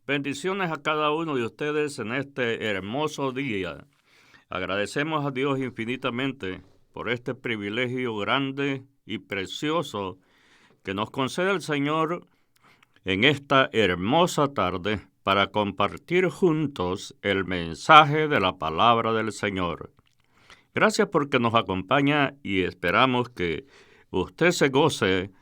Bendiciones a cada uno de ustedes en este hermoso día. Agradecemos a Dios infinitamente por este privilegio grande y precioso que nos concede el Señor en esta hermosa tarde para compartir juntos el mensaje de la palabra del Señor. Gracias porque nos acompaña y esperamos que usted se goce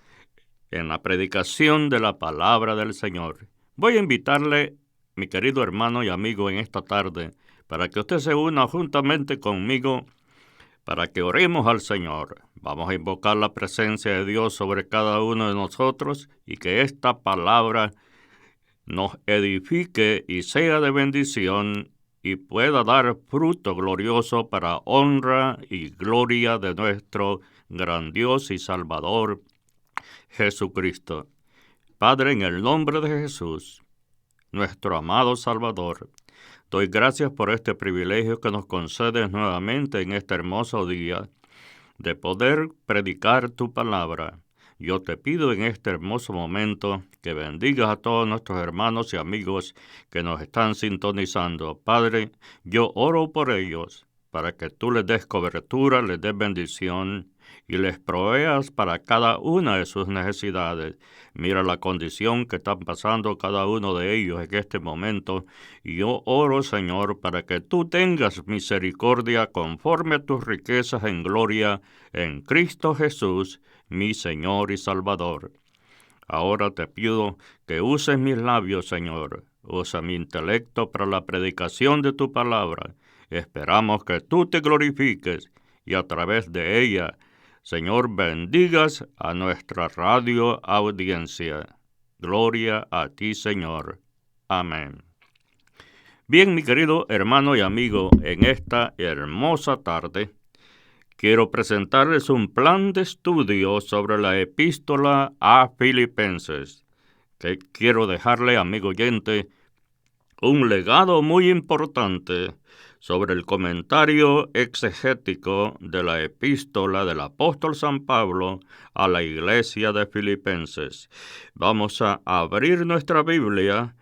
en la predicación de la palabra del Señor. Voy a invitarle, mi querido hermano y amigo, en esta tarde, para que usted se una juntamente conmigo, para que oremos al Señor. Vamos a invocar la presencia de Dios sobre cada uno de nosotros y que esta palabra nos edifique y sea de bendición y pueda dar fruto glorioso para honra y gloria de nuestro gran Dios y Salvador, Jesucristo. Padre, en el nombre de Jesús, nuestro amado Salvador, doy gracias por este privilegio que nos concedes nuevamente en este hermoso día de poder predicar tu palabra. Yo te pido en este hermoso momento que bendigas a todos nuestros hermanos y amigos que nos están sintonizando. Padre, yo oro por ellos para que tú les des cobertura, les des bendición y les proveas para cada una de sus necesidades. Mira la condición que están pasando cada uno de ellos en este momento. Y yo oro, Señor, para que tú tengas misericordia conforme a tus riquezas en gloria en Cristo Jesús, mi Señor y Salvador. Ahora te pido que uses mis labios, Señor. Usa mi intelecto para la predicación de tu palabra. Esperamos que tú te glorifiques y a través de ella, Señor, bendigas a nuestra radio audiencia. Gloria a ti, Señor. Amén. Bien, mi querido hermano y amigo, en esta hermosa tarde, quiero presentarles un plan de estudio sobre la epístola a Filipenses, que quiero dejarle, amigo oyente, un legado muy importante sobre el comentario exegético de la epístola del apóstol San Pablo a la iglesia de Filipenses. Vamos a abrir nuestra Biblia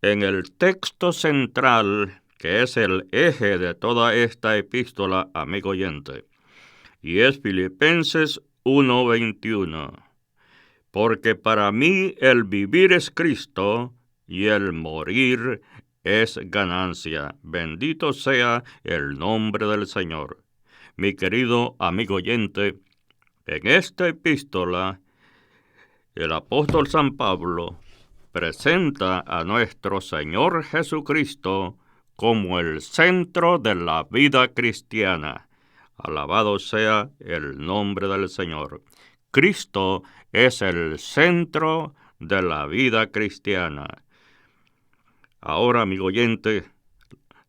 en el texto central, que es el eje de toda esta epístola, amigo oyente, y es Filipenses 1:21. Porque para mí el vivir es Cristo y el morir es ganancia. Bendito sea el nombre del Señor. Mi querido amigo oyente, en esta epístola, el apóstol San Pablo presenta a nuestro Señor Jesucristo como el centro de la vida cristiana. Alabado sea el nombre del Señor. Cristo es el centro de la vida cristiana. Ahora, amigo oyente,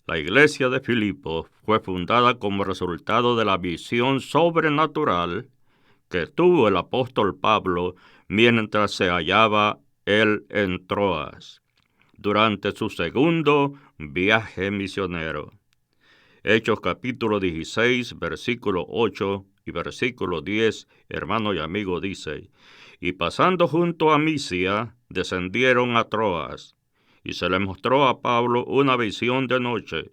la iglesia de Filipo fue fundada como resultado de la visión sobrenatural que tuvo el apóstol Pablo mientras se hallaba él en Troas, durante su segundo viaje misionero. Hechos capítulo 16, versículo 8 y versículo 10, hermano y amigo, dice: Y pasando junto a Misia, descendieron a Troas, y se le mostró a Pablo una visión de noche.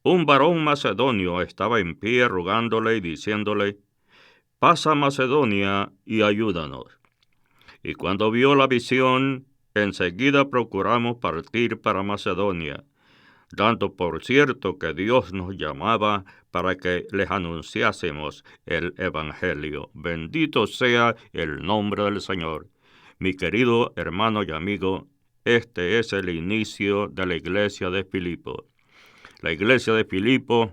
Un varón macedonio estaba en pie rogándole y diciéndole: Pasa a Macedonia y ayúdanos. Y cuando vio la visión, enseguida procuramos partir para Macedonia, dando por cierto que Dios nos llamaba para que les anunciásemos el Evangelio. Bendito sea el nombre del Señor. Mi querido hermano y amigo, este es el inicio de la iglesia de Filipo. La iglesia de Filipo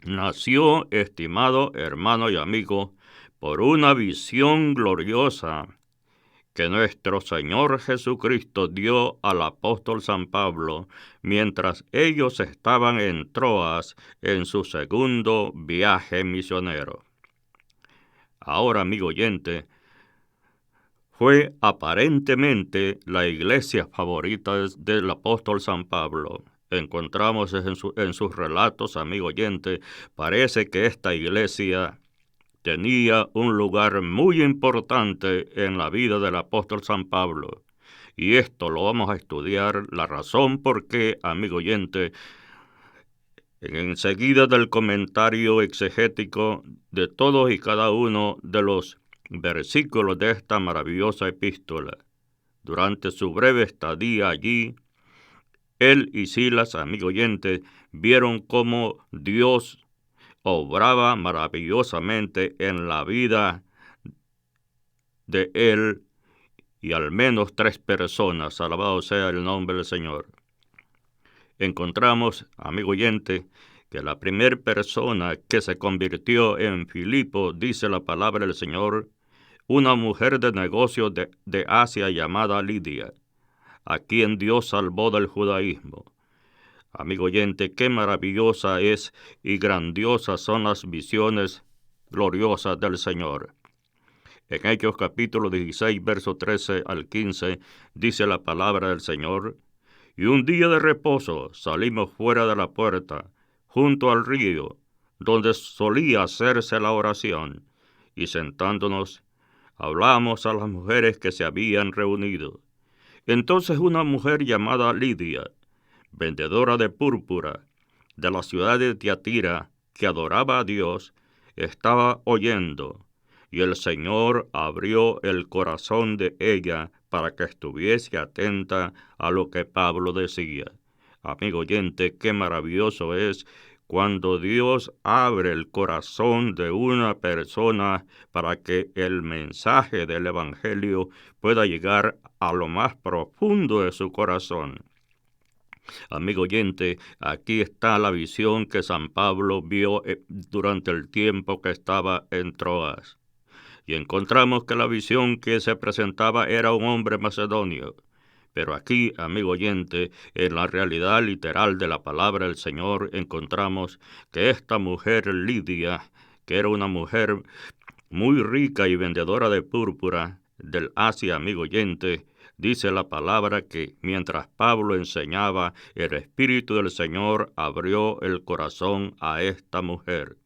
nació, estimado hermano y amigo, por una visión gloriosa que nuestro Señor Jesucristo dio al apóstol San Pablo mientras ellos estaban en Troas en su segundo viaje misionero. Ahora, amigo oyente, fue aparentemente la iglesia favorita del apóstol San Pablo. Encontramos en sus relatos, amigo oyente, parece que esta iglesia tenía un lugar muy importante en la vida del apóstol San Pablo. Y esto lo vamos a estudiar, la razón por qué, amigo oyente, enseguida del comentario exegético de todos y cada uno de los versículos de esta maravillosa epístola. Durante su breve estadía allí, él y Silas, amigo oyente, vieron cómo Dios obraba maravillosamente en la vida de él y al menos 3 personas. Alabado sea el nombre del Señor. Encontramos, amigo oyente, que la primera persona que se convirtió en Filipo, dice la palabra del Señor, una mujer de negocios de Asia llamada Lidia, a quien Dios salvó del judaísmo. Amigo oyente, qué maravillosa es y grandiosas son las visiones gloriosas del Señor. En Hechos capítulo 16, verso 13 al 15, dice la palabra del Señor: y un día de reposo salimos fuera de la puerta, junto al río, donde solía hacerse la oración, y sentándonos, hablamos a las mujeres que se habían reunido. Entonces una mujer llamada Lidia, vendedora de púrpura, de la ciudad de Tiatira, que adoraba a Dios, estaba oyendo, y el Señor abrió el corazón de ella para que estuviese atenta a lo que Pablo decía. Amigo oyente, qué maravilloso es cuando Dios abre el corazón de una persona para que el mensaje del Evangelio pueda llegar a lo más profundo de su corazón. Amigo oyente, aquí está la visión que San Pablo vio durante el tiempo que estaba en Troas. Y encontramos que la visión que se presentaba era un hombre macedonio. Pero aquí, amigo oyente, en la realidad literal de la palabra del Señor, encontramos que esta mujer Lidia, que era una mujer muy rica y vendedora de púrpura del Asia, amigo oyente, dice la palabra que mientras Pablo enseñaba, el Espíritu del Señor abrió el corazón a esta mujer.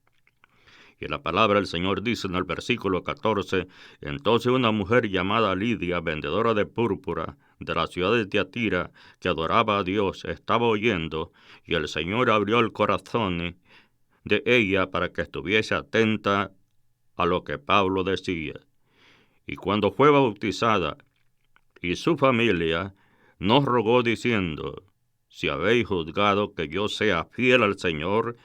Y la palabra del Señor dice en el versículo 14, entonces una mujer llamada Lidia, vendedora de púrpura, de la ciudad de Tiatira, que adoraba a Dios, estaba oyendo, y el Señor abrió el corazón de ella para que estuviese atenta a lo que Pablo decía. Y cuando fue bautizada, y su familia, nos rogó diciendo, si habéis juzgado que yo sea fiel al Señor,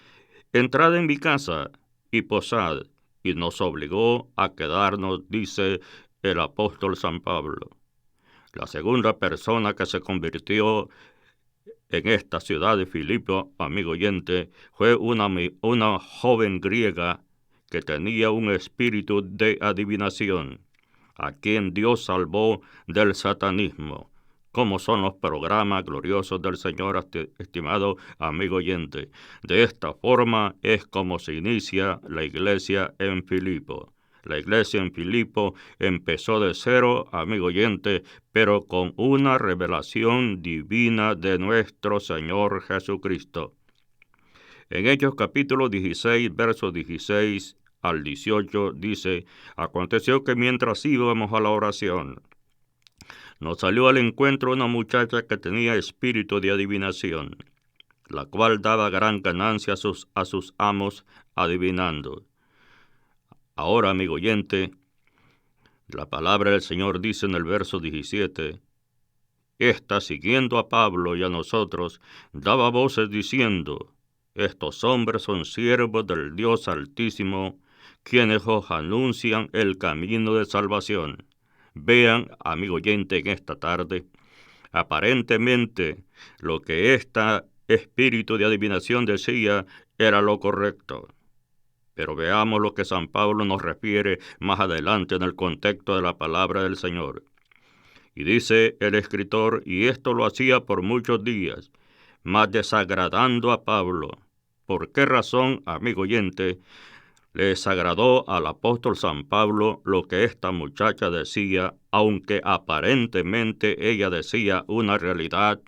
entrad en mi casa y posad, y nos obligó a quedarnos, dice el apóstol San Pablo. La segunda persona que se convirtió en esta ciudad de Filipo, amigo oyente, fue una joven griega que tenía un espíritu de adivinación, a quien Dios salvó del satanismo. ¿Cómo son los programas gloriosos del Señor, estimado amigo oyente? De esta forma es como se inicia la iglesia en Filipo. La iglesia en Filipo empezó de cero, amigo oyente, pero con una revelación divina de nuestro Señor Jesucristo. En Hechos capítulo 16, versos 16 al 18, dice, aconteció que mientras íbamos a la oración, nos salió al encuentro una muchacha que tenía espíritu de adivinación, la cual daba gran ganancia a sus amos adivinando. Ahora, amigo oyente, la palabra del Señor dice en el verso 17, esta, siguiendo a Pablo y a nosotros, daba voces diciendo, estos hombres son siervos del Dios Altísimo, quienes os anuncian el camino de salvación. Vean, amigo oyente, en esta tarde, aparentemente lo que este espíritu de adivinación decía era lo correcto. Pero veamos lo que San Pablo nos refiere más adelante en el contexto de la palabra del Señor. Y dice el escritor, y esto lo hacía por muchos días, mas desagradando a Pablo. ¿Por qué razón, amigo oyente, le desagradó al apóstol San Pablo lo que esta muchacha decía, aunque aparentemente ella decía una realidad?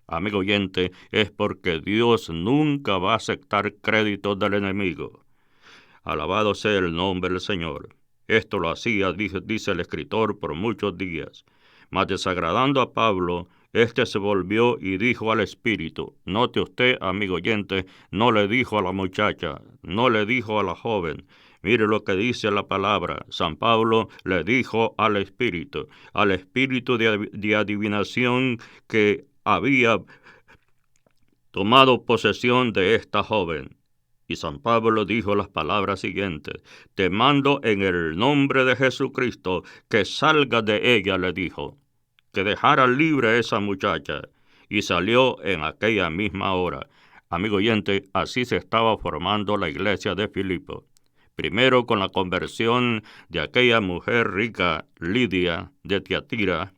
Amigo oyente, es porque Dios nunca va a aceptar créditos del enemigo. Alabado sea el nombre del Señor. Esto lo hacía, dice el escritor, por muchos días, Mas desagradando a Pablo, éste se volvió y dijo al espíritu. Note usted, amigo oyente, no le dijo a la muchacha, no le dijo a la joven. Mire lo que dice la palabra. San Pablo le dijo al espíritu de adivinación que había tomado posesión de esta joven. Y San Pablo dijo las palabras siguientes: te mando en el nombre de Jesucristo que salga de ella, le dijo, que dejara libre a esa muchacha. Y salió en aquella misma hora. Amigo oyente, así se estaba formando la iglesia de Filipo. Primero con la conversión de aquella mujer rica, Lidia, de Tiatira,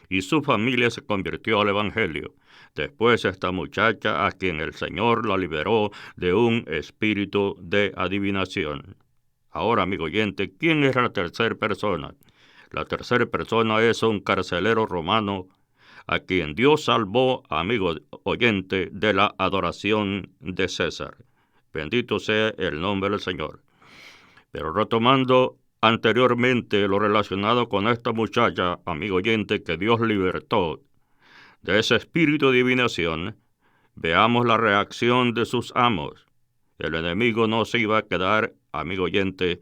y su familia se convirtió al Evangelio. Después esta muchacha a quien el Señor la liberó de un espíritu de adivinación. Ahora, amigo oyente, ¿quién es la tercera persona? La tercera persona es un carcelero romano a quien Dios salvó, amigo oyente, de la adoración de César. Bendito sea el nombre del Señor. Pero retomando anteriormente lo relacionado con esta muchacha, amigo oyente, que Dios libertó de ese espíritu de adivinación, veamos la reacción de sus amos. El enemigo no se iba a quedar, amigo oyente,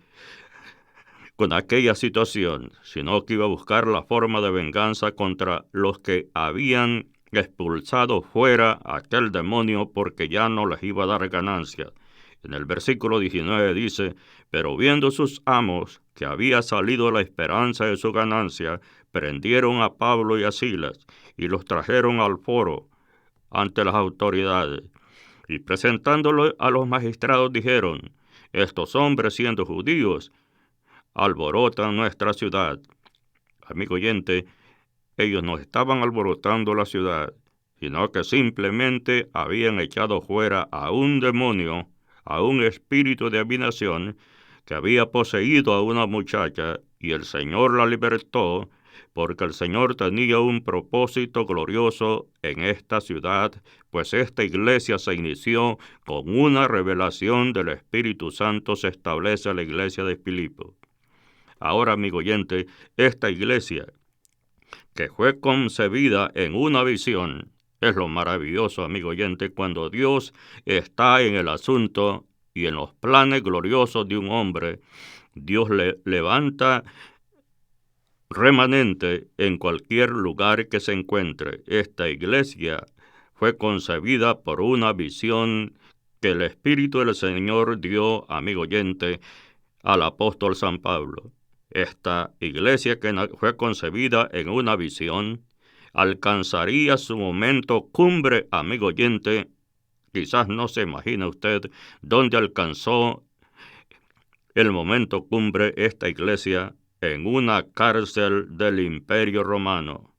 con aquella situación, sino que iba a buscar la forma de venganza contra los que habían expulsado fuera a aquel demonio, porque ya no les iba a dar ganancia. En el versículo 19 dice: pero viendo sus amos que había salido la esperanza de su ganancia, prendieron a Pablo y a Silas y los trajeron al foro ante las autoridades. Y presentándolo a los magistrados dijeron: estos hombres, siendo judíos, alborotan nuestra ciudad. Amigo oyente, ellos no estaban alborotando la ciudad, sino que simplemente habían echado fuera a un demonio, a un espíritu de adivinación que había poseído a una muchacha, y el Señor la libertó, porque el Señor tenía un propósito glorioso en esta ciudad, pues esta iglesia se inició con una revelación del Espíritu Santo. Se establece la iglesia de Filipo. Ahora, amigo oyente, esta iglesia, que fue concebida en una visión, es lo maravilloso, amigo oyente, cuando Dios está en el asunto y en los planes gloriosos de un hombre. Dios le levanta remanente en cualquier lugar que se encuentre. Esta iglesia fue concebida por una visión que el Espíritu del Señor dio, amigo oyente, al apóstol San Pablo. Esta iglesia, que fue concebida en una visión, alcanzaría su momento cumbre, amigo oyente. Quizás no se imagina usted dónde alcanzó el momento cumbre esta iglesia: en una cárcel del Imperio Romano.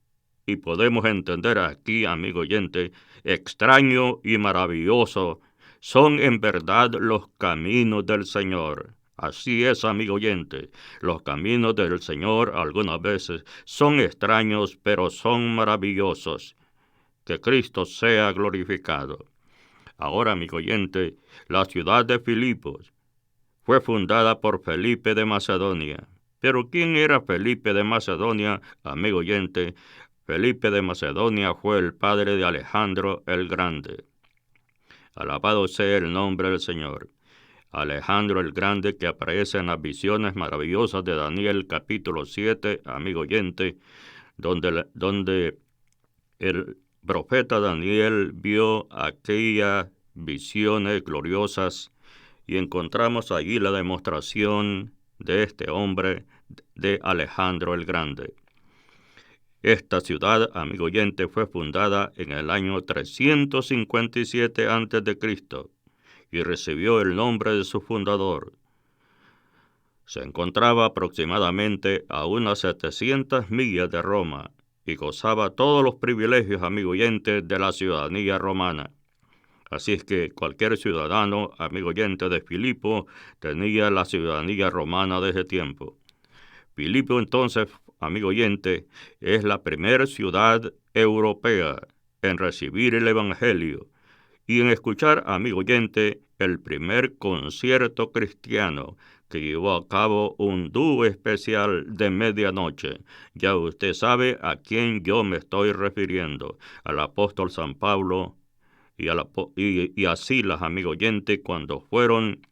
Y podemos entender aquí, amigo oyente, extraño y maravilloso son en verdad los caminos del Señor. Así es, amigo oyente, los caminos del Señor algunas veces son extraños, pero son maravillosos. Que Cristo sea glorificado. Ahora, amigo oyente, la ciudad de Filipos fue fundada por Felipe de Macedonia. Pero ¿quién era Felipe de Macedonia, amigo oyente? Felipe de Macedonia fue el padre de Alejandro el Grande. Alabado sea el nombre del Señor. Alejandro el Grande, que aparece en las visiones maravillosas de Daniel capítulo 7, amigo oyente, donde el profeta Daniel vio aquellas visiones gloriosas, y encontramos allí la demostración de este hombre, de Alejandro el Grande. Esta ciudad, amigo oyente, fue fundada en el año 357 a.C. y recibió el nombre de su fundador. Se encontraba aproximadamente a unas 700 millas de Roma y gozaba todos los privilegios, amigo oyente, de la ciudadanía romana. Así es que cualquier ciudadano, amigo oyente, de Filipo tenía la ciudadanía romana de ese tiempo. Filipo, entonces, amigo oyente, es la primera ciudad europea en recibir el Evangelio y en escuchar, amigo oyente, el primer concierto cristiano que llevó a cabo un dúo especial de medianoche. Ya usted sabe a quién yo me estoy refiriendo, al apóstol San Pablo y a Silas, amigo oyente, cuando fueron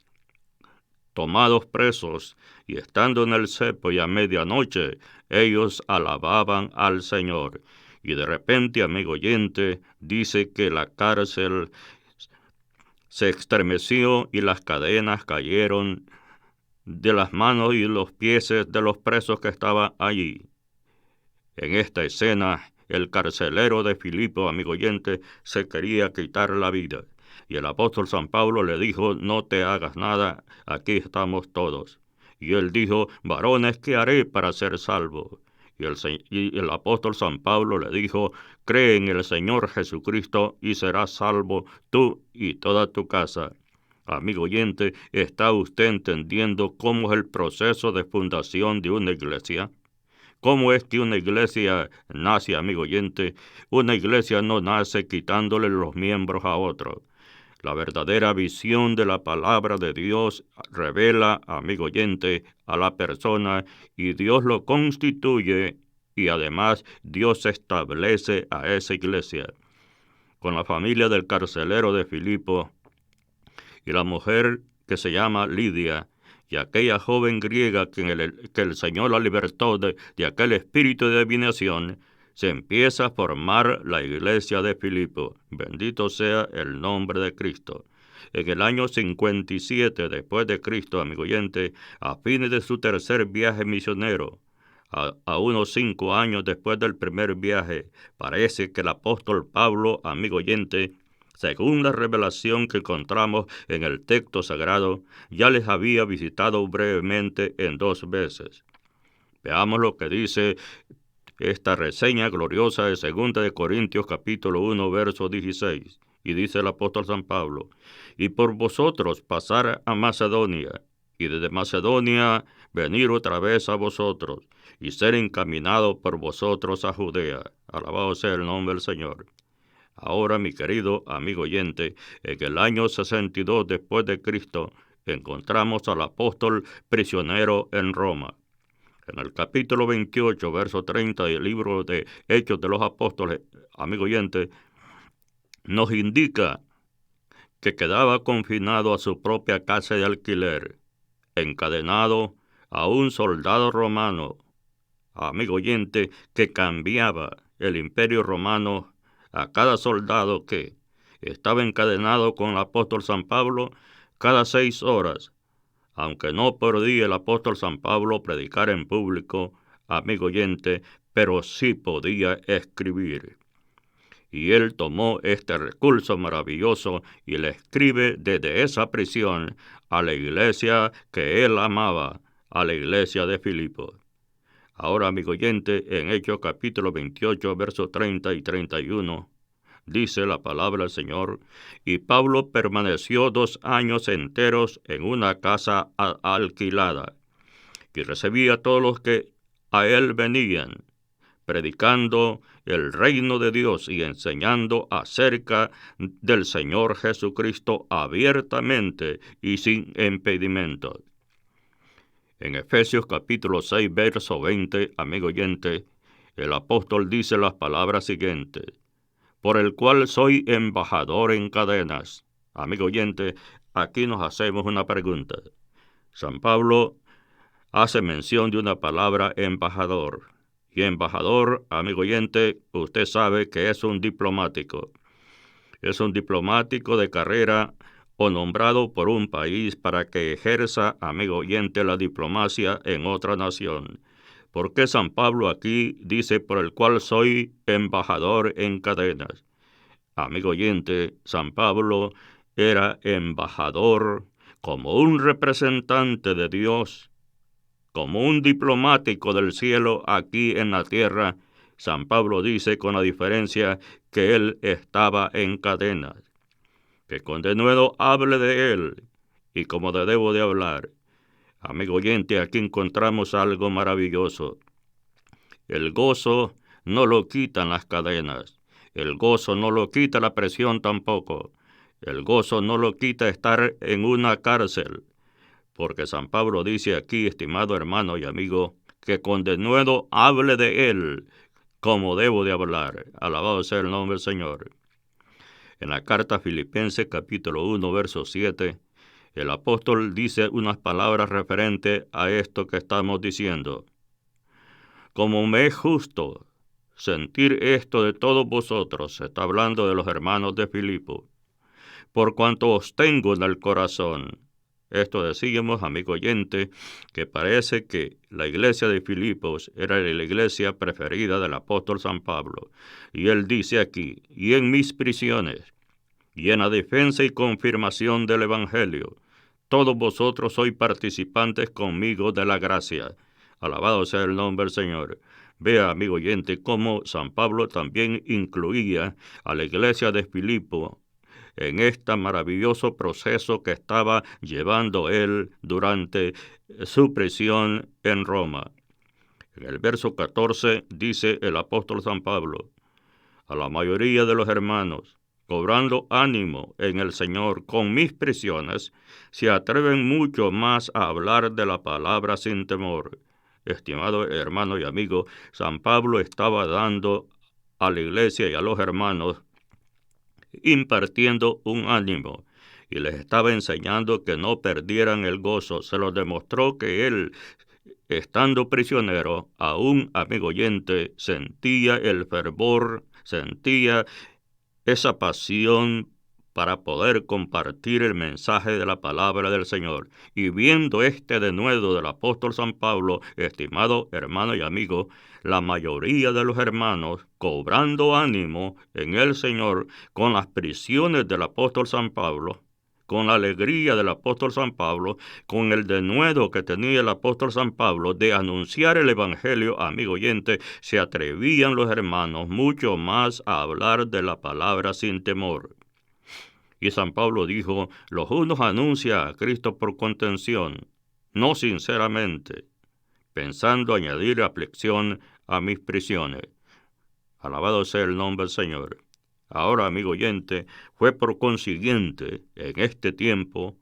tomados presos y estando en el cepo y a medianoche, ellos alababan al Señor. Y de repente, amigo oyente, dice que la cárcel se estremeció y las cadenas cayeron de las manos y los pies de los presos que estaban allí. En esta escena, el carcelero de Filipo, amigo oyente, se quería quitar la vida. Y el apóstol San Pablo le dijo, no te hagas nada, aquí estamos todos. Y él dijo, varones, ¿qué haré para ser salvo? Y el apóstol San Pablo le dijo, cree en el Señor Jesucristo y serás salvo tú y toda tu casa. Amigo oyente, ¿está usted entendiendo cómo es el proceso de fundación de una iglesia? ¿Cómo es que una iglesia nace, amigo oyente? Una iglesia no nace quitándole los miembros a otro. La verdadera visión de la palabra de Dios revela, amigo oyente, a la persona y Dios lo constituye y además Dios establece a esa iglesia. Con la familia del carcelero de Filipo y la mujer que se llama Lidia, y aquella joven griega que el Señor la libertó de aquel espíritu de adivinación, se empieza a formar la iglesia de Filipo. Bendito sea el nombre de Cristo. En el año 57 después de Cristo, amigo oyente, a fines de su tercer viaje misionero, a unos 5 años después del primer viaje, parece que el apóstol Pablo, amigo oyente, según la revelación que encontramos en el texto sagrado, ya les había visitado brevemente en 2 veces. Veamos lo que dice esta reseña gloriosa de 2 de Corintios capítulo 1, verso 16. Y dice el apóstol San Pablo, y por vosotros pasar a Macedonia, y desde Macedonia venir otra vez a vosotros, y ser encaminado por vosotros a Judea. Alabado sea el nombre del Señor. Ahora, mi querido amigo oyente, en el año 62 después de Cristo, encontramos al apóstol prisionero en Roma. En el capítulo 28, verso 30 del libro de Hechos de los Apóstoles, amigo oyente, nos indica que quedaba confinado a su propia casa de alquiler, encadenado a un soldado romano, amigo oyente, que cambiaba el imperio romano a cada soldado que estaba encadenado con el apóstol San Pablo cada 6 horas, aunque no podía el apóstol San Pablo predicar en público, amigo oyente, pero sí podía escribir. Y él tomó este recurso maravilloso y le escribe desde esa prisión a la iglesia que él amaba, a la iglesia de Filipo. Ahora, amigo oyente, en Hechos capítulo 28, versos 30 y 31, dice la palabra del Señor, y Pablo permaneció 2 años enteros en una casa alquilada, y recibía a todos los que a él venían, predicando el reino de Dios y enseñando acerca del Señor Jesucristo abiertamente y sin impedimento. En Efesios capítulo 6, verso 20, amigo oyente, el apóstol dice las palabras siguientes, por el cual soy embajador en cadenas. Amigo oyente, aquí nos hacemos una pregunta. San Pablo hace mención de una palabra embajador. Y embajador, amigo oyente, usted sabe que es un diplomático. Es un diplomático de carrera o nombrado por un país para que ejerza, amigo oyente, la diplomacia en otra nación. ¿Por qué San Pablo aquí dice por el cual soy embajador en cadenas? Amigo oyente, San Pablo era embajador como un representante de Dios, como un diplomático del cielo aquí en la tierra. San Pablo dice con la diferencia que él estaba en cadenas. Que con denuedo hable de él y como debo de hablar. Amigo oyente, aquí encontramos algo maravilloso. El gozo no lo quitan las cadenas. El gozo no lo quita la presión tampoco. El gozo no lo quita estar en una cárcel. porque San Pablo dice aquí, estimado hermano y amigo, que con denuedo hable de él como debo de hablar. Alabado sea el nombre del Señor. En la carta a Filipenses capítulo 1, verso 7, el apóstol dice unas palabras referentes a esto que estamos diciendo. Como me es justo sentir esto de todos vosotros, se está hablando de los hermanos de Filipo, por cuanto os tengo en el corazón. Esto decíamos, amigo oyente, que parece que la iglesia de Filipos era la iglesia preferida del apóstol San Pablo. Y él dice aquí, y en mis prisiones, y en la defensa y confirmación del Evangelio, todos vosotros sois participantes conmigo de la gracia. Alabado sea el nombre del Señor. Vea, amigo oyente, cómo San Pablo también incluía a la iglesia de Filipo en este maravilloso proceso que estaba llevando él durante su prisión en Roma. En el verso 14 dice el apóstol San Pablo, a la mayoría de los hermanos, cobrando ánimo en el Señor con mis prisiones, se atreven mucho más a hablar de la palabra sin temor. Estimado hermano y amigo, San Pablo estaba dando a la iglesia y a los hermanos impartiendo un ánimo, y les estaba enseñando que no perdieran el gozo. Se los demostró que él, estando prisionero, aún, amigo oyente, sentía el fervor, sentía esa pasión para poder compartir el mensaje de la palabra del Señor. Y viendo este denuedo del apóstol San Pablo, estimado hermano y amigo, la mayoría de los hermanos, cobrando ánimo en el Señor con las prisiones del apóstol San Pablo, con la alegría del apóstol San Pablo, con el denuedo que tenía el apóstol San Pablo de anunciar el Evangelio, amigo oyente, se atrevían los hermanos mucho más a hablar de la palabra sin temor. Y San Pablo dijo, los unos anuncian a Cristo por contención, no sinceramente, pensando añadir aflicción a mis prisiones. Alabado sea el nombre del Señor. Ahora, amigo oyente, fue por consiguiente, en este tiempo,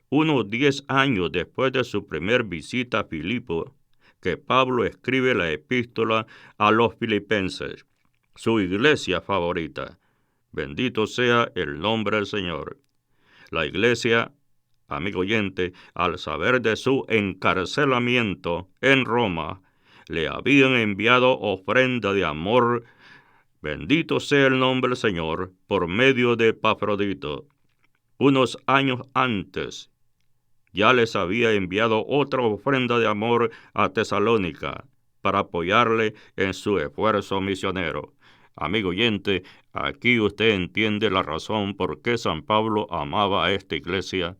unos 10 años después de su primer visita a Filipo, que Pablo escribe la epístola a los filipenses, su iglesia favorita. Bendito sea el nombre del Señor. La iglesia, amigo oyente, al saber de su encarcelamiento en Roma, le habían enviado ofrenda de amor. Bendito sea el nombre del Señor, por medio de Epafrodito. Unos años antes, ya les había enviado otra ofrenda de amor a Tesalónica para apoyarle en su esfuerzo misionero. Amigo oyente, aquí usted entiende la razón por qué San Pablo amaba a esta iglesia.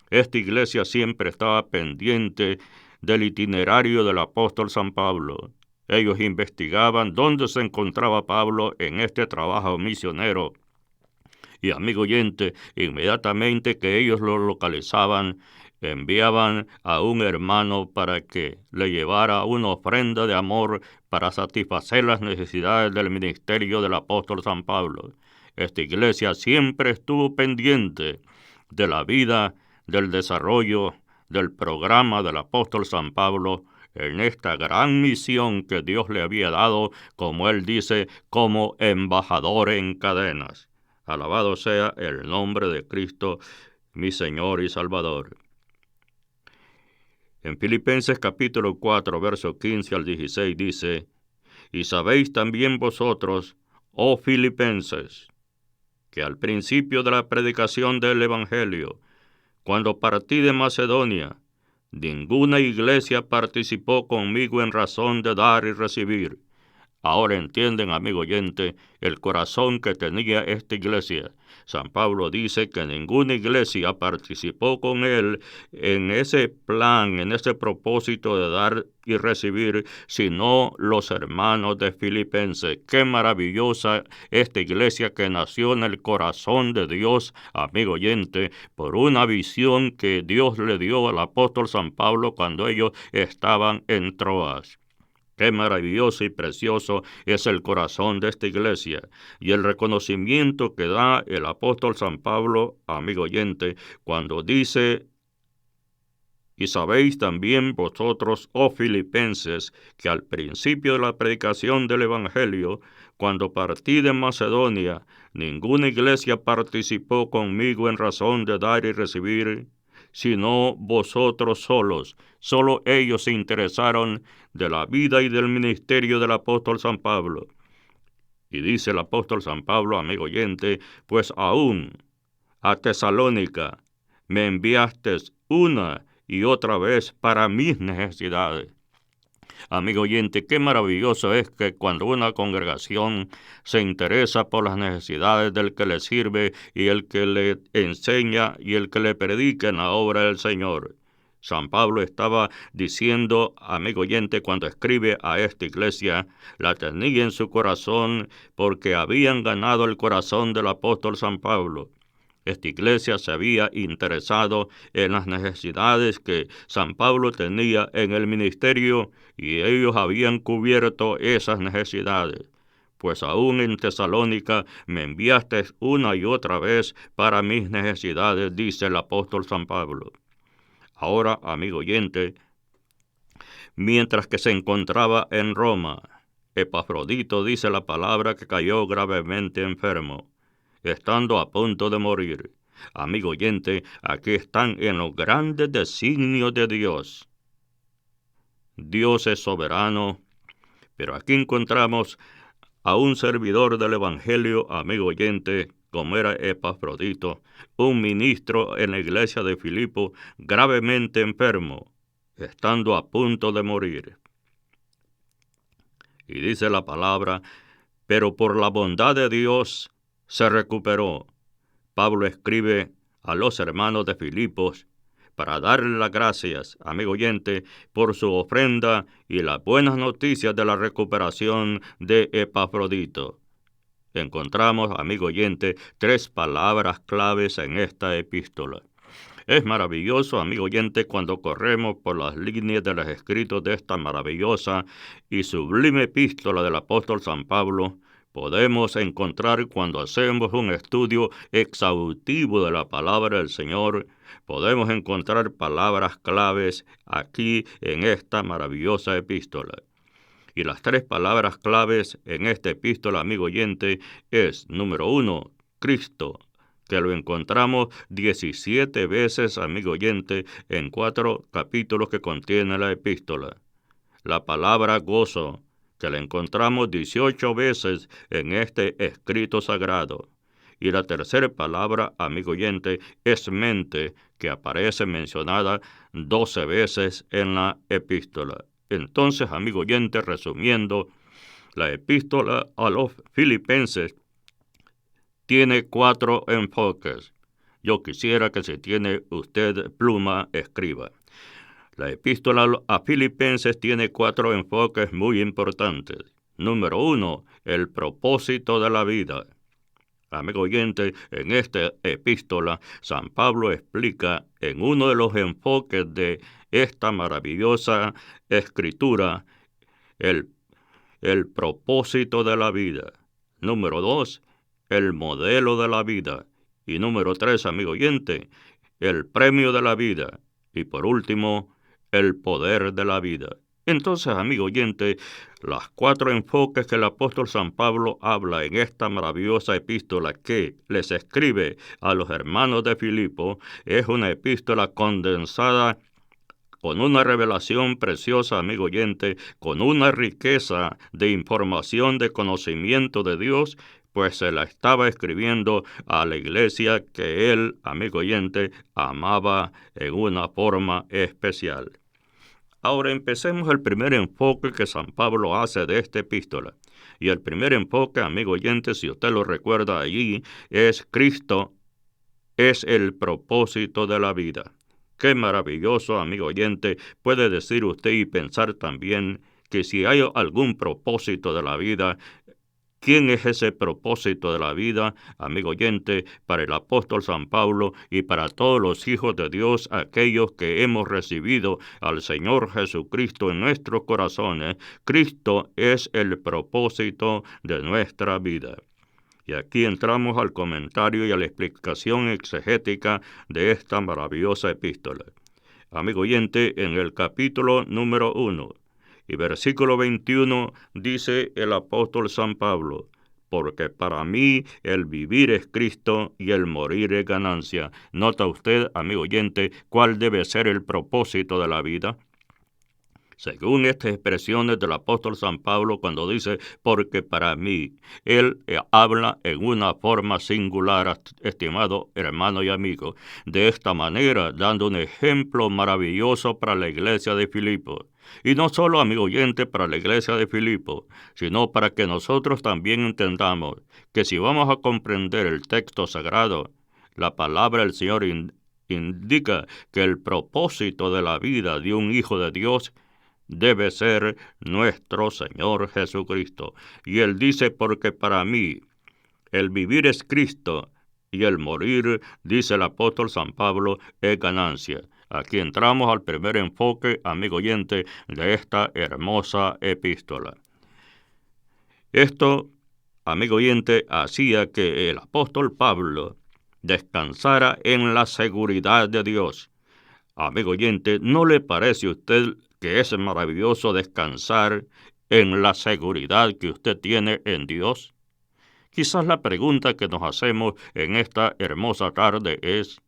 Esta iglesia siempre estaba pendiente del itinerario del apóstol San Pablo. Ellos investigaban dónde se encontraba Pablo en este trabajo misionero. Y amigo oyente, inmediatamente que ellos lo localizaban, enviaban a un hermano para que le llevara una ofrenda de amor para satisfacer las necesidades del ministerio del apóstol San Pablo. Esta iglesia siempre estuvo pendiente de la vida, del desarrollo, del programa del apóstol San Pablo en esta gran misión que Dios le había dado, como él dice, como embajador en cadenas. Alabado sea el nombre de Cristo, mi Señor y Salvador. En Filipenses capítulo 4, verso 15 al 16 dice, y sabéis también vosotros, oh filipenses, que al principio de la predicación del Evangelio, cuando partí de Macedonia, ninguna iglesia participó conmigo en razón de dar y recibir. Ahora entienden, amigo oyente, el corazón que tenía esta iglesia. San Pablo dice que ninguna iglesia participó con él en ese plan, en ese propósito de dar y recibir, sino los hermanos de Filipenses. Qué maravillosa esta iglesia que nació en el corazón de Dios, amigo oyente, por una visión que Dios le dio al apóstol San Pablo cuando ellos estaban en Troas. Qué maravilloso y precioso es el corazón de esta iglesia y el reconocimiento que da el apóstol San Pablo, amigo oyente, cuando dice Y sabéis también vosotros, oh filipenses, que al principio de la predicación del Evangelio, cuando partí de Macedonia, ninguna iglesia participó conmigo en razón de dar y recibir, sino vosotros solos. Solo ellos se interesaron de la vida y del ministerio del apóstol San Pablo. Y dice el apóstol San Pablo, amigo oyente, pues aún a Tesalónica me enviaste una y otra vez para mis necesidades. Amigo oyente, qué maravilloso es que cuando una congregación se interesa por las necesidades del que le sirve y el que le enseña y el que le predica en la obra del Señor. San Pablo estaba diciendo, amigo oyente, cuando escribe a esta iglesia, la tenía en su corazón porque habían ganado el corazón del apóstol San Pablo. Esta iglesia se había interesado en las necesidades que San Pablo tenía en el ministerio y ellos habían cubierto esas necesidades. Pues aún en Tesalónica me enviaste una y otra vez para mis necesidades, dice el apóstol San Pablo. Ahora, amigo oyente, mientras que se encontraba en Roma, Epafrodito dice la palabra que cayó gravemente enfermo, estando a punto de morir. Amigo oyente, aquí están en los grandes designios de Dios. Dios es soberano, pero aquí encontramos a un servidor del Evangelio, amigo oyente, como era Epafrodito, un ministro en la iglesia de Filipo, gravemente enfermo, estando a punto de morir. Y dice la palabra, pero por la bondad de Dios se recuperó. Pablo escribe a los hermanos de Filipos para darle las gracias, amigo oyente, por su ofrenda y las buenas noticias de la recuperación de Epafrodito. Encontramos, amigo oyente, 3 palabras claves en esta epístola. Es maravilloso, amigo oyente, cuando corremos por las líneas de los escritos de esta maravillosa y sublime epístola del apóstol San Pablo, podemos encontrar cuando hacemos un estudio exhaustivo de la palabra del Señor, podemos encontrar palabras claves aquí en esta maravillosa epístola. Y las 3 palabras claves en esta epístola, amigo oyente, es, número 1, Cristo, que lo encontramos 17 veces, amigo oyente, en 4 capítulos que contiene la epístola. La palabra gozo, que la encontramos 18 veces en este escrito sagrado. Y la tercera palabra, amigo oyente, es mente, que aparece mencionada 12 veces en la epístola. Entonces, amigo oyente, resumiendo, la epístola a los filipenses tiene 4 enfoques. Yo quisiera que si tiene usted pluma, escriba. La epístola a Filipenses tiene 4 enfoques muy importantes. Número 1, el propósito de la vida. Amigo oyente, en esta epístola, San Pablo explica en uno de los enfoques de esta maravillosa escritura el propósito de la vida. Número 2, el modelo de la vida. Y número 3, amigo oyente, el premio de la vida. Y por último, el poder de la vida. Entonces, amigo oyente, los 4 enfoques que el apóstol San Pablo habla en esta maravillosa epístola que les escribe a los hermanos de Filipo es una epístola condensada con una revelación preciosa, amigo oyente, con una riqueza de información, de conocimiento de Dios, pues se la estaba escribiendo a la iglesia que él, amigo oyente, amaba en una forma especial. Ahora empecemos el primer enfoque que San Pablo hace de esta epístola. Y el primer enfoque, amigo oyente, si usted lo recuerda allí, es Cristo es el propósito de la vida. Qué maravilloso, amigo oyente, puede decir usted y pensar también que si hay algún propósito de la vida, ¿quién es ese propósito de la vida, amigo oyente, para el apóstol San Pablo y para todos los hijos de Dios, aquellos que hemos recibido al Señor Jesucristo en nuestros corazones? Cristo es el propósito de nuestra vida. Y aquí entramos al comentario y a la explicación exegética de esta maravillosa epístola. amigo oyente, en el capítulo número 1 y versículo 21 dice el apóstol San Pablo: porque para mí el vivir es Cristo y el morir es ganancia. ¿Nota usted, amigo oyente, cuál debe ser el propósito de la vida? Según estas expresiones del apóstol San Pablo, cuando dice, porque para mí, él habla en una forma singular, estimado hermano y amigo, de esta manera, dando un ejemplo maravilloso para la iglesia de Filipo. Y no solo, amigo oyente, para la iglesia de Filipo, sino para que nosotros también entendamos que si vamos a comprender el texto sagrado, la palabra del Señor indica que el propósito de la vida de un hijo de Dios debe ser nuestro Señor Jesucristo. Y Él dice, porque para mí el vivir es Cristo y el morir, dice el apóstol San Pablo, es ganancia. Aquí entramos al primer enfoque, amigo oyente, de esta hermosa epístola. Esto, amigo oyente, hacía que el apóstol Pablo descansara en la seguridad de Dios. Amigo oyente, ¿no le parece a usted que es maravilloso descansar en la seguridad que usted tiene en Dios? Quizás la pregunta que nos hacemos en esta hermosa tarde es,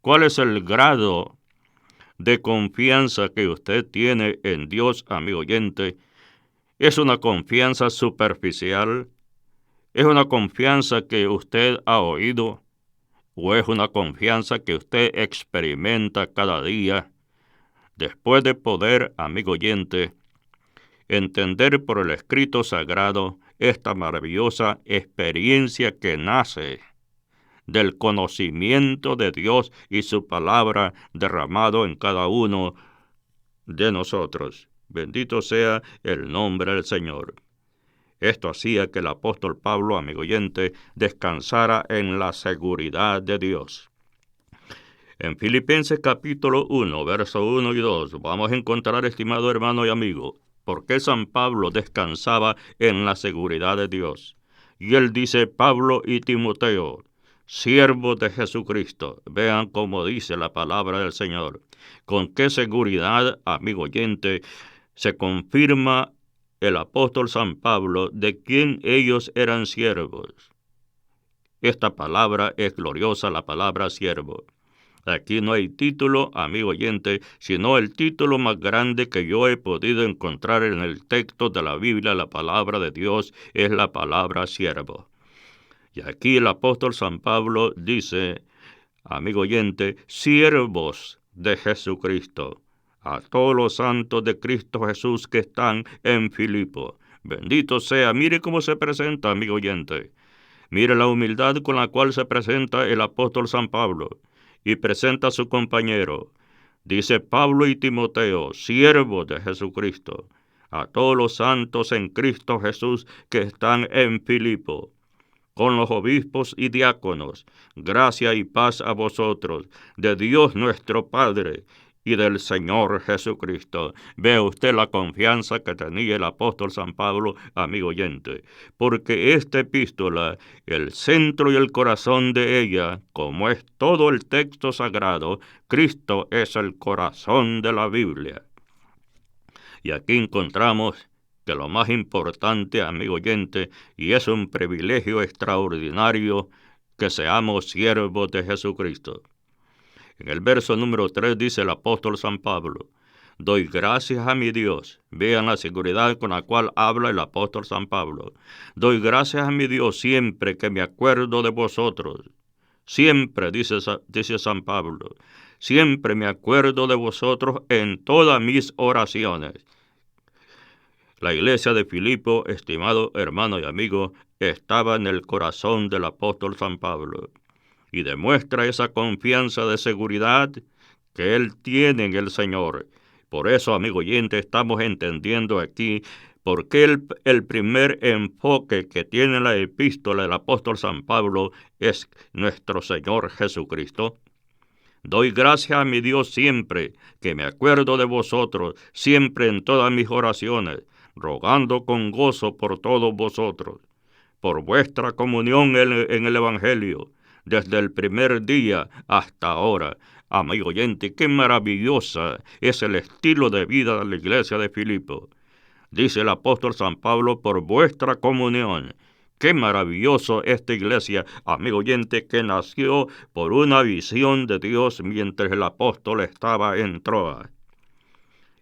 ¿cuál es el grado de confianza que usted tiene en Dios, amigo oyente? ¿Es una confianza superficial? ¿Es una confianza que usted ha oído? ¿O es una confianza que usted experimenta cada día? Después de poder, amigo oyente, entender por el escrito sagrado esta maravillosa experiencia que nace del conocimiento de Dios y su palabra derramado en cada uno de nosotros. Bendito sea el nombre del Señor. Esto hacía que el apóstol Pablo, amigo oyente, descansara en la seguridad de Dios. En Filipenses capítulo 1, verso 1 y 2, vamos a encontrar, estimado hermano y amigo, por qué San Pablo descansaba en la seguridad de Dios. Y él dice, Pablo y Timoteo, siervos de Jesucristo. Vean cómo dice la palabra del Señor. Con qué seguridad, amigo oyente, se confirma el apóstol San Pablo de quién ellos eran siervos. Esta palabra es gloriosa, la palabra siervo. Aquí no hay título, amigo oyente, sino el título más grande que yo he podido encontrar en el texto de la Biblia, la palabra de Dios, es la palabra siervo. Y aquí el apóstol San Pablo dice, amigo oyente, siervos de Jesucristo, a todos los santos de Cristo Jesús que están en Filipo. Bendito sea, mire cómo se presenta, amigo oyente. Mire la humildad con la cual se presenta el apóstol San Pablo. Y presenta a su compañero. Dice Pablo y Timoteo, siervos de Jesucristo, a todos los santos en Cristo Jesús que están en Filipo, con los obispos y diáconos, gracia y paz a vosotros, de Dios nuestro Padre y del Señor Jesucristo. Vea usted la confianza que tenía el apóstol San Pablo, amigo oyente, porque esta epístola, el centro y el corazón de ella, como es todo el texto sagrado, Cristo es el corazón de la Biblia. Y aquí encontramos que lo más importante, amigo oyente, y es un privilegio extraordinario, que seamos siervos de Jesucristo. En el verso número 3 dice el apóstol San Pablo, doy gracias a mi Dios. Vean la seguridad con la cual habla el apóstol San Pablo. Doy gracias a mi Dios siempre que me acuerdo de vosotros. Siempre, dice San Pablo, siempre me acuerdo de vosotros en todas mis oraciones. La iglesia de Filipo, estimado hermano y amigo, estaba en el corazón del apóstol San Pablo. Y demuestra esa confianza de seguridad que él tiene en el Señor. Por eso, amigo oyente, estamos entendiendo aquí por qué el primer enfoque que tiene la epístola del apóstol San Pablo es nuestro Señor Jesucristo. Doy gracias a mi Dios siempre, que me acuerdo de vosotros, siempre en todas mis oraciones, rogando con gozo por todos vosotros, por vuestra comunión en el Evangelio, desde el primer día hasta ahora. Amigo oyente, qué maravillosa es el estilo de vida de la iglesia de Filipo. Dice el apóstol San Pablo, por vuestra comunión. Qué maravilloso esta iglesia, amigo oyente, que nació por una visión de Dios mientras el apóstol estaba en Troas.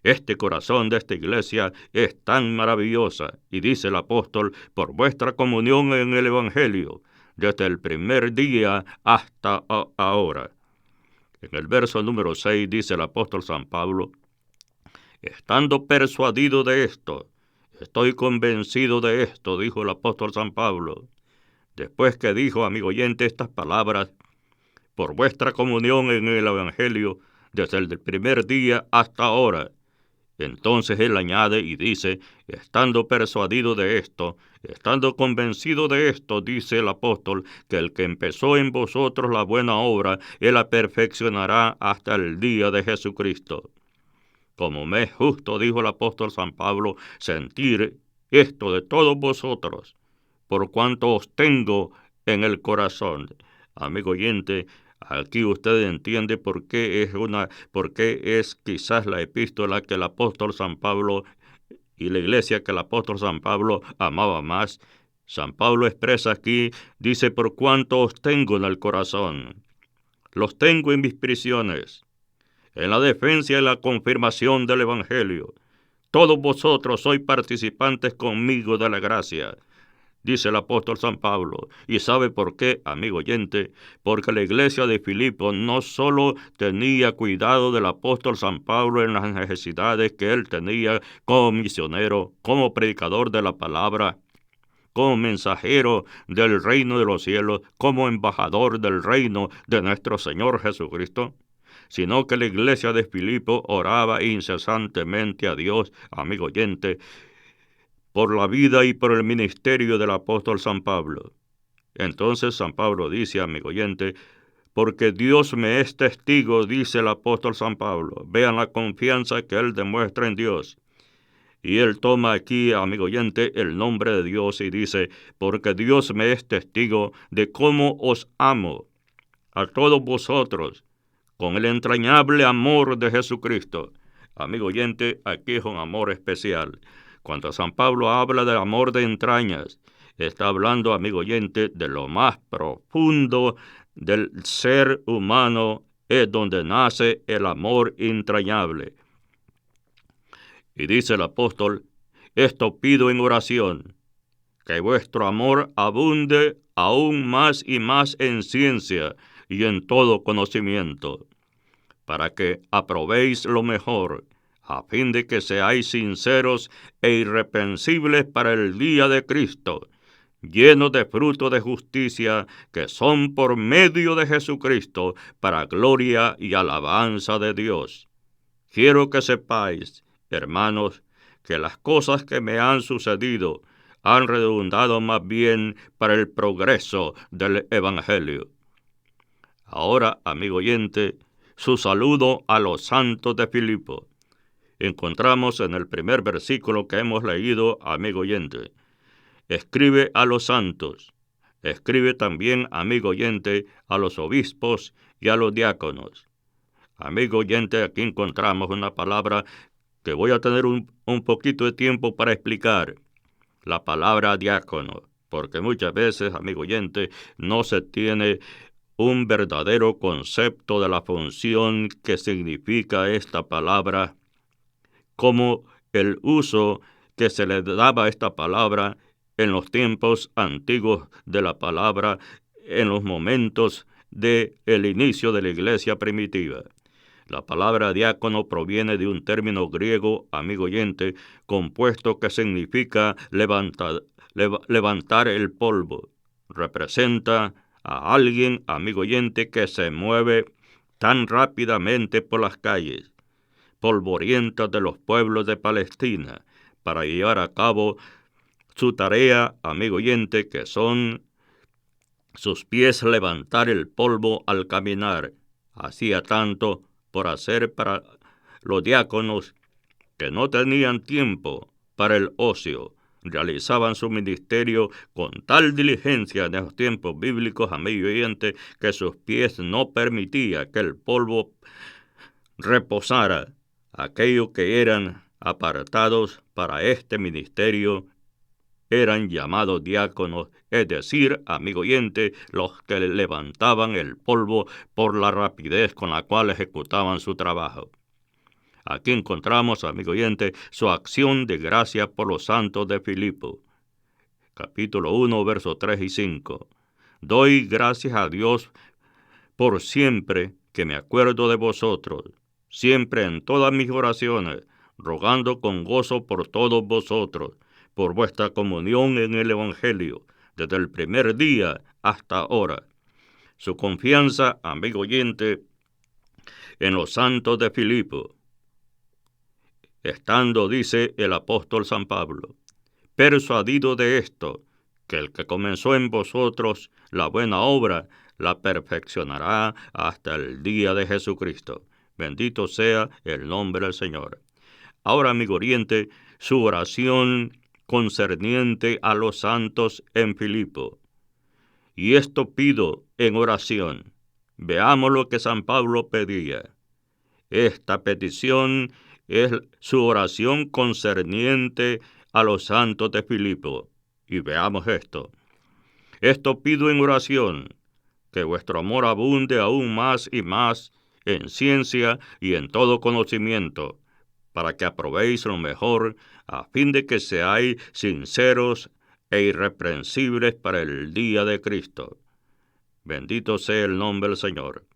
Este corazón de esta iglesia es tan maravillosa, y dice el apóstol, por vuestra comunión en el Evangelio, desde el primer día hasta ahora. En el verso número 6 dice el apóstol San Pablo, estando persuadido de esto, estoy convencido de esto, dijo el apóstol San Pablo. Después que dijo, amigo oyente, estas palabras, por vuestra comunión en el Evangelio, desde el primer día hasta ahora, entonces él añade y dice, estando persuadido de esto, estando convencido de esto, dice el apóstol, que el que empezó en vosotros la buena obra, él la perfeccionará hasta el día de Jesucristo. Como me es justo, dijo el apóstol San Pablo, sentir esto de todos vosotros, por cuanto os tengo en el corazón. Amigo oyente, aquí usted entiende por qué es quizás la epístola que el apóstol San Pablo y la iglesia que el apóstol San Pablo amaba más. San Pablo expresa aquí, dice, por cuanto os tengo en el corazón. Los tengo en mis prisiones, en la defensa y la confirmación del Evangelio. Todos vosotros sois participantes conmigo de la gracia, dice el apóstol San Pablo. ¿Y sabe por qué, amigo oyente? Porque la iglesia de Filipo no solo tenía cuidado del apóstol San Pablo en las necesidades que él tenía como misionero, como predicador de la palabra, como mensajero del reino de los cielos, como embajador del reino de nuestro Señor Jesucristo, sino que la iglesia de Filipo oraba incesantemente a Dios, amigo oyente, por la vida y por el ministerio del apóstol San Pablo. Entonces San Pablo dice, amigo oyente, porque Dios me es testigo, dice el apóstol San Pablo. Vean la confianza que él demuestra en Dios. Y él toma aquí, amigo oyente, el nombre de Dios y dice, porque Dios me es testigo de cómo os amo a todos vosotros con el entrañable amor de Jesucristo. Amigo oyente, aquí es un amor especial. Cuando San Pablo habla del amor de entrañas, está hablando, amigo oyente, de lo más profundo del ser humano, es donde nace el amor entrañable. Y dice el apóstol, esto pido en oración, que vuestro amor abunde aún más y más en ciencia y en todo conocimiento, para que aprobéis lo mejor, a fin de que seáis sinceros e irreprensibles para el día de Cristo, llenos de fruto de justicia, que son por medio de Jesucristo, para gloria y alabanza de Dios. Quiero que sepáis, hermanos, que las cosas que me han sucedido han redundado más bien para el progreso del Evangelio. Ahora, amigo oyente, su saludo a los santos de Filipo. Encontramos en el primer versículo que hemos leído, amigo oyente, escribe a los santos. Escribe también, amigo oyente, a los obispos y a los diáconos. Amigo oyente, aquí encontramos una palabra que voy a tener un poquito de tiempo para explicar. La palabra diácono, porque muchas veces, amigo oyente, no se tiene un verdadero concepto de la función que significa esta palabra, como el uso que se le daba a esta palabra en los tiempos antiguos de la palabra, en los momentos del inicio de la iglesia primitiva. La palabra diácono proviene de un término griego, amigo oyente, compuesto que significa levantar el polvo. Representa a alguien, amigo oyente, que se mueve tan rápidamente por las calles polvorientas de los pueblos de Palestina para llevar a cabo su tarea, amigo oyente, que son sus pies levantar el polvo al caminar. Hacía tanto por hacer para los diáconos que no tenían tiempo para el ocio. realizaban su ministerio con tal diligencia en esos tiempos bíblicos, amigo oyente, que sus pies no permitía que el polvo reposara. Aquellos que eran apartados para este ministerio eran llamados diáconos, es decir, amigo oyente, los que levantaban el polvo por la rapidez con la cual ejecutaban su trabajo. Aquí encontramos, amigo oyente, su acción de gracia por los santos de Filipo. Capítulo 1, versos 3 y 5. Doy gracias a Dios por siempre que me acuerdo de vosotros, siempre en todas mis oraciones, rogando con gozo por todos vosotros, por vuestra comunión en el Evangelio, desde el primer día hasta ahora. Su confianza, amigo oyente, en los santos de Filipo, estando, dice el apóstol San Pablo, persuadido de esto, que el que comenzó en vosotros la buena obra, la perfeccionará hasta el día de Jesucristo. Bendito sea el nombre del Señor. Ahora, amigo oyente, su oración concerniente a los santos en Filipo. Y esto pido en oración. Veamos lo que San Pablo pedía. Esta petición es su oración concerniente a los santos de Filipo. Y veamos esto. Esto pido en oración, que vuestro amor abunde aún más y más en ciencia y en todo conocimiento, para que aprobéis lo mejor, a fin de que seáis sinceros e irreprensibles para el día de Cristo. Bendito sea el nombre del Señor.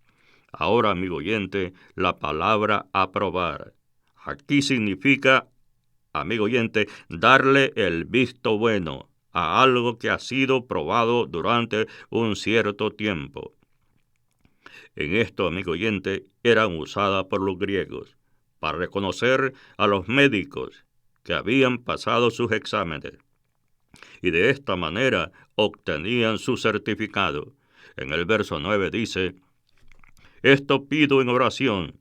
Ahora, amigo oyente, la palabra aprobar. Aquí significa, amigo oyente, darle el visto bueno a algo que ha sido probado durante un cierto tiempo. En esto, amigo oyente, eran usadas por los griegos para reconocer a los médicos que habían pasado sus exámenes y de esta manera obtenían su certificado. En el verso 9 dice: esto pido en oración,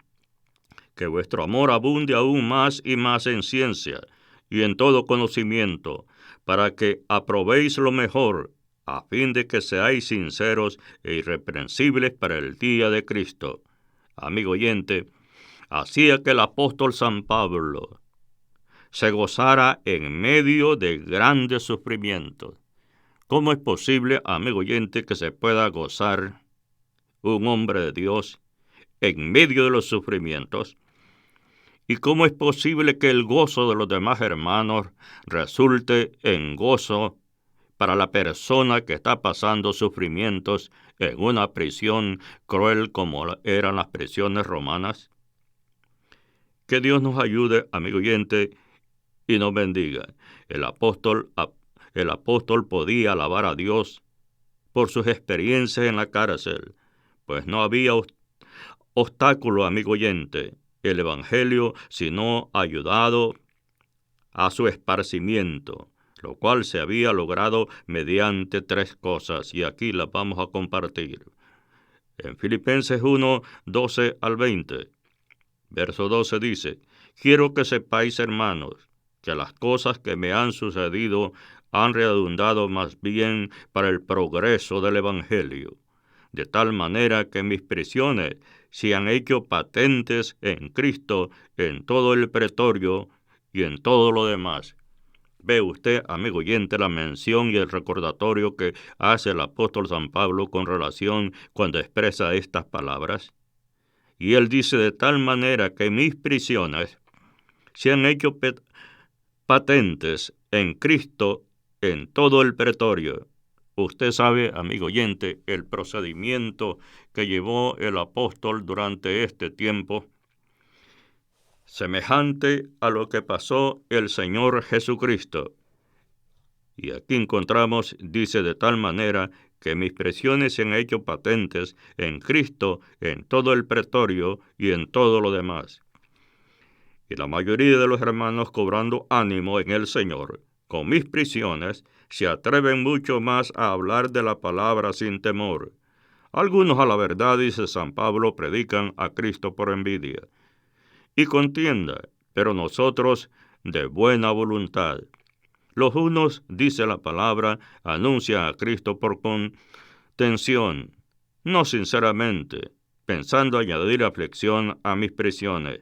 que vuestro amor abunde aún más y más en ciencia y en todo conocimiento, para que aprobéis lo mejor, a fin de que seáis sinceros e irreprensibles para el día de Cristo. Amigo oyente, hacía que el apóstol San Pablo se gozara en medio de grandes sufrimientos. ¿Cómo es posible, amigo oyente, que se pueda gozar un hombre de Dios en medio de los sufrimientos? ¿Y cómo es posible que el gozo de los demás hermanos resulte en gozo para la persona que está pasando sufrimientos en una prisión cruel como eran las prisiones romanas? Que Dios nos ayude, amigo oyente, y nos bendiga. El apóstol podía alabar a Dios por sus experiencias en la cárcel, pues no había obstáculo, amigo oyente, el Evangelio, sino ayudado a su esparcimiento, lo cual se había logrado mediante tres cosas, y aquí las vamos a compartir. En Filipenses 1, 12 al 20, verso 12 dice: quiero que sepáis, hermanos, que las cosas que me han sucedido han redundado más bien para el progreso del Evangelio, de tal manera que mis prisiones se han hecho patentes en Cristo en todo el pretorio y en todo lo demás. Ve usted, amigo oyente, la mención y el recordatorio que hace el apóstol San Pablo con relación cuando expresa estas palabras. Y él dice: de tal manera que mis prisiones se han hecho patentes en Cristo en todo el pretorio. Usted sabe, amigo oyente, el procedimiento que llevó el apóstol durante este tiempo, semejante a lo que pasó el Señor Jesucristo. Y aquí encontramos, dice: de tal manera que mis prisiones se han hecho patentes en Cristo, en todo el pretorio y en todo lo demás. Y la mayoría de los hermanos, cobrando ánimo en el Señor, con mis prisiones, se atreven mucho más a hablar de la palabra sin temor. Algunos, a la verdad, dice San Pablo, predican a Cristo por envidia y contienda, pero nosotros de buena voluntad. Los unos, dice la palabra, anuncian a Cristo por contención, no sinceramente, pensando añadir aflicción a mis prisiones.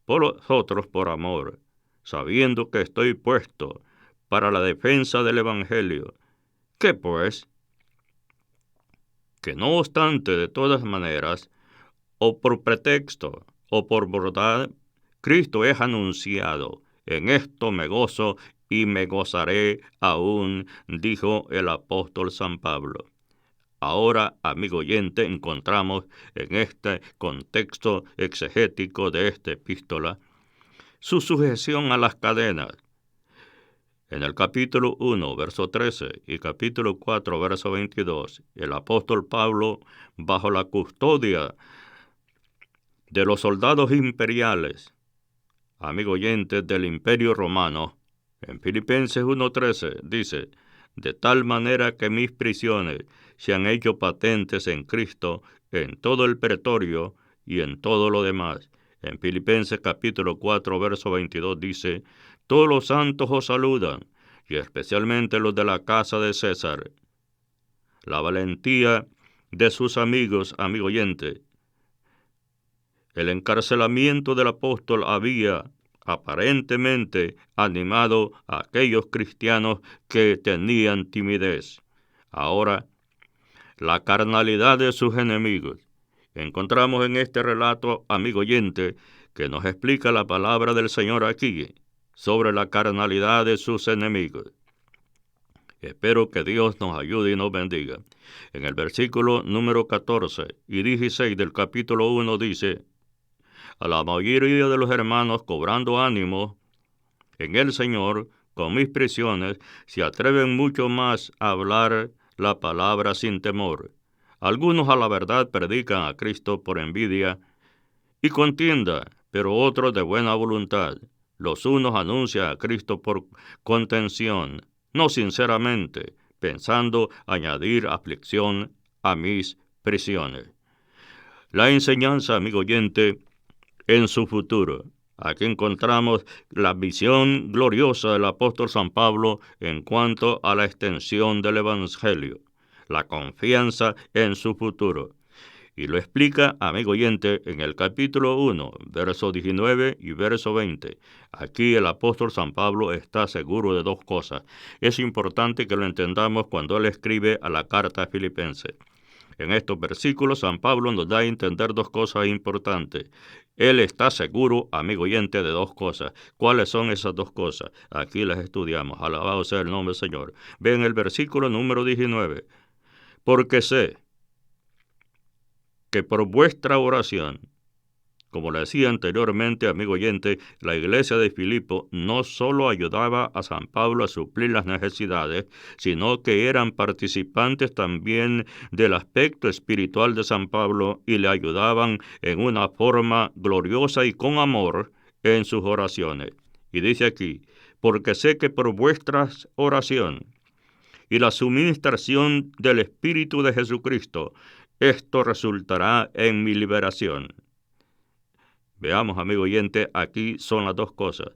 Por los otros por amor, sabiendo que estoy puesto para la defensa del Evangelio. ¿Qué pues? Que no obstante, de todas maneras, o por pretexto, o por bondad, Cristo es anunciado. En esto me gozo y me gozaré aún, dijo el apóstol San Pablo. Ahora, amigo oyente, encontramos en este contexto exegético de esta epístola su sujeción a las cadenas. En el capítulo 1, verso 13 y capítulo 4, verso 22, el apóstol Pablo, bajo la custodia de los soldados imperiales, amigo oyente, del Imperio Romano, en Filipenses 1:13 dice, de tal manera que mis prisiones se han hecho patentes en Cristo en todo el pretorio y en todo lo demás. En Filipenses capítulo 4, verso 22 dice, todos los santos os saludan, y especialmente los de la casa de César. La valentía de sus amigos, amigo oyente. El encarcelamiento del apóstol había aparentemente animado a aquellos cristianos que tenían timidez. Ahora, la carnalidad de sus enemigos. Encontramos en este relato, amigo oyente, que nos explica la palabra del Señor aquí, sobre la carnalidad de sus enemigos. Espero que Dios nos ayude y nos bendiga. En el versículo número 14 y 16 del capítulo 1 dice, a la mayoría de los hermanos cobrando ánimo en el Señor, con mis prisiones, se atreven mucho más a hablar la palabra sin temor. Algunos a la verdad predican a Cristo por envidia y contienda, pero otros de buena voluntad. Los unos anuncian a Cristo por contención, no sinceramente, pensando añadir aflicción a mis prisiones. La enseñanza, amigo oyente, en su futuro. Aquí encontramos la visión gloriosa del apóstol San Pablo en cuanto a la extensión del Evangelio, la confianza en su futuro. Y lo explica, amigo oyente, en el capítulo 1, verso 19 y verso 20. Aquí el apóstol San Pablo está seguro de dos cosas. Es importante que lo entendamos cuando él escribe a la carta a Filipenses. En estos versículos, San Pablo nos da a entender dos cosas importantes. Él está seguro, amigo oyente, de dos cosas. ¿Cuáles son esas dos cosas? Aquí las estudiamos. Alabado sea el nombre del Señor. Ven el versículo número 19. Porque sé que por vuestra oración, como le decía anteriormente, amigo oyente, la iglesia de Filipo no solo ayudaba a San Pablo a suplir las necesidades, sino que eran participantes también del aspecto espiritual de San Pablo y le ayudaban en una forma gloriosa y con amor en sus oraciones. Y dice aquí, porque sé que por vuestra oración y la suministración del Espíritu de Jesucristo, esto resultará en mi liberación. Veamos, amigo oyente, aquí son las dos cosas.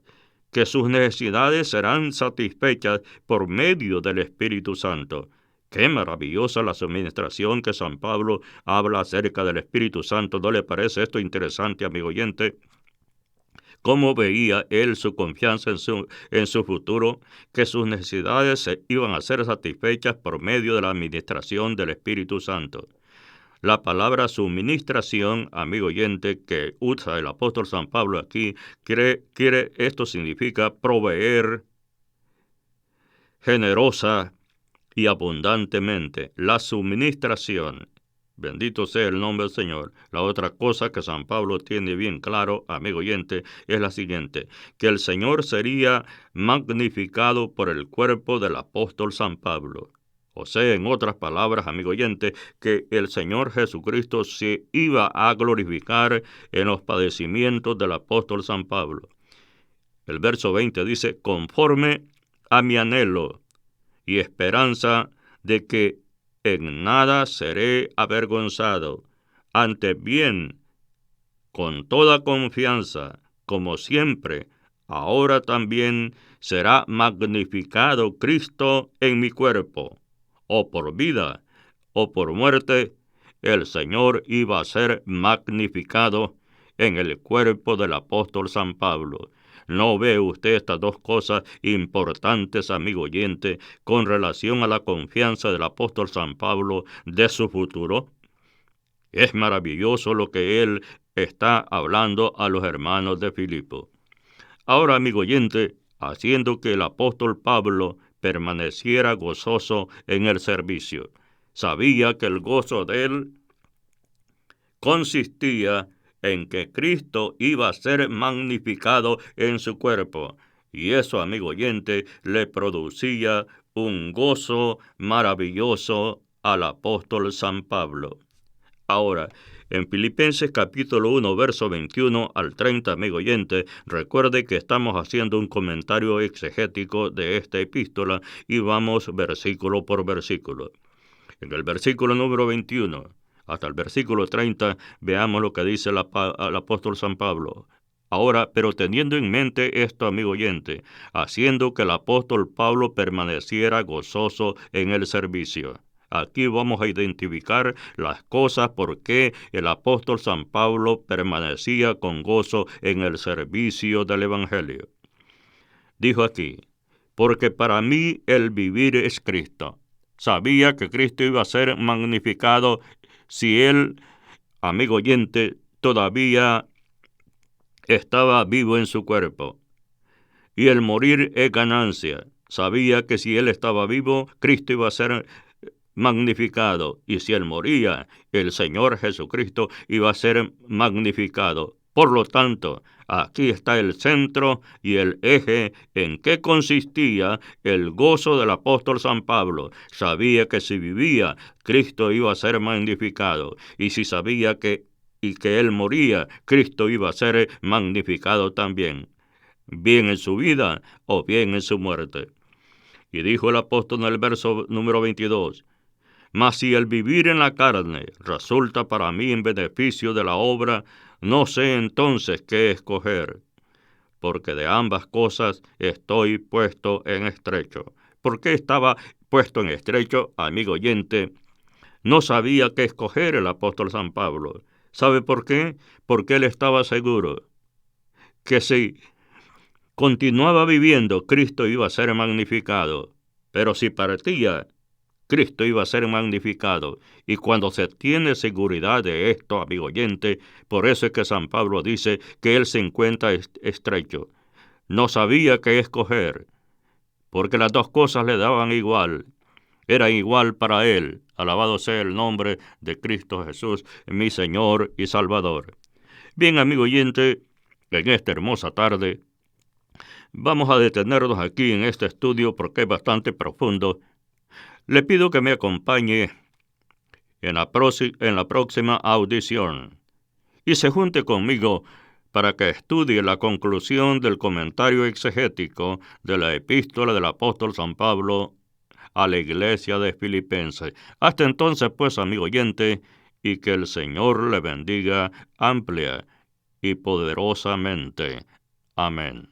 Que sus necesidades serán satisfechas por medio del Espíritu Santo. Qué maravillosa la suministración que San Pablo habla acerca del Espíritu Santo. ¿No le parece esto interesante, amigo oyente? ¿Cómo veía él su confianza en su futuro? Que sus necesidades iban a ser satisfechas por medio de la administración del Espíritu Santo. La palabra suministración, amigo oyente, que usa el apóstol San Pablo aquí, esto significa proveer generosa y abundantemente. La suministración. Bendito sea el nombre del Señor. La otra cosa que San Pablo tiene bien claro, amigo oyente, es la siguiente, que el Señor sería magnificado por el cuerpo del apóstol San Pablo. O sea, en otras palabras, amigo oyente, que el Señor Jesucristo se iba a glorificar en los padecimientos del apóstol San Pablo. El verso 20 dice, conforme a mi anhelo y esperanza de que en nada seré avergonzado, antes bien, con toda confianza, como siempre, ahora también será magnificado Cristo en mi cuerpo, o por vida, o por muerte, el Señor iba a ser magnificado en el cuerpo del apóstol San Pablo. ¿No ve usted estas dos cosas importantes, amigo oyente, con relación a la confianza del apóstol San Pablo de su futuro? Es maravilloso lo que él está hablando a los hermanos de Filipo. Ahora, amigo oyente, haciendo que el apóstol Pablo permaneciera gozoso en el servicio. Sabía que el gozo de él consistía en que Cristo iba a ser magnificado en su cuerpo. Y eso, amigo oyente, le producía un gozo maravilloso al apóstol San Pablo. Ahora, en Filipenses capítulo 1, verso 21 al 30, amigo oyente, recuerde que estamos haciendo un comentario exegético de esta epístola y vamos versículo por versículo. En el versículo número 21 hasta el versículo 30, veamos lo que dice el apóstol San Pablo. Ahora, pero teniendo en mente esto, amigo oyente, haciendo que el apóstol Pablo permaneciera gozoso en el servicio. Aquí vamos a identificar las cosas por qué el apóstol San Pablo permanecía con gozo en el servicio del Evangelio. Dijo aquí, porque para mí el vivir es Cristo. Sabía que Cristo iba a ser magnificado si él, amigo oyente, todavía estaba vivo en su cuerpo. Y el morir es ganancia. Sabía que si él estaba vivo, Cristo iba a ser magnificado. Y si él moría, el Señor Jesucristo iba a ser magnificado. Por lo tanto, aquí está el centro y el eje en que consistía el gozo del apóstol San Pablo. Sabía que si vivía, Cristo iba a ser magnificado. Y si sabía que él moría, Cristo iba a ser magnificado también, bien en su vida o bien en su muerte. Y dijo el apóstol en el verso número 22, mas si el vivir en la carne resulta para mí en beneficio de la obra, no sé entonces qué escoger, porque de ambas cosas estoy puesto en estrecho. ¿Por qué estaba puesto en estrecho, amigo oyente? No sabía qué escoger el apóstol San Pablo. ¿Sabe por qué? Porque él estaba seguro que si continuaba viviendo, Cristo iba a ser magnificado. Pero si partía, Cristo iba a ser magnificado. Y cuando se tiene seguridad de esto, amigo oyente, por eso es que San Pablo dice que él se encuentra estrecho. No sabía qué escoger, porque las dos cosas le daban igual. Era igual para él. Alabado sea el nombre de Cristo Jesús, mi Señor y Salvador. Bien, amigo oyente, en esta hermosa tarde, vamos a detenernos aquí en este estudio porque es bastante profundo. Le pido que me acompañe en la próxima audición y se junte conmigo para que estudie la conclusión del comentario exegético de la epístola del apóstol San Pablo a la iglesia de Filipenses. Hasta entonces, pues, amigo oyente, y que el Señor le bendiga amplia y poderosamente. Amén.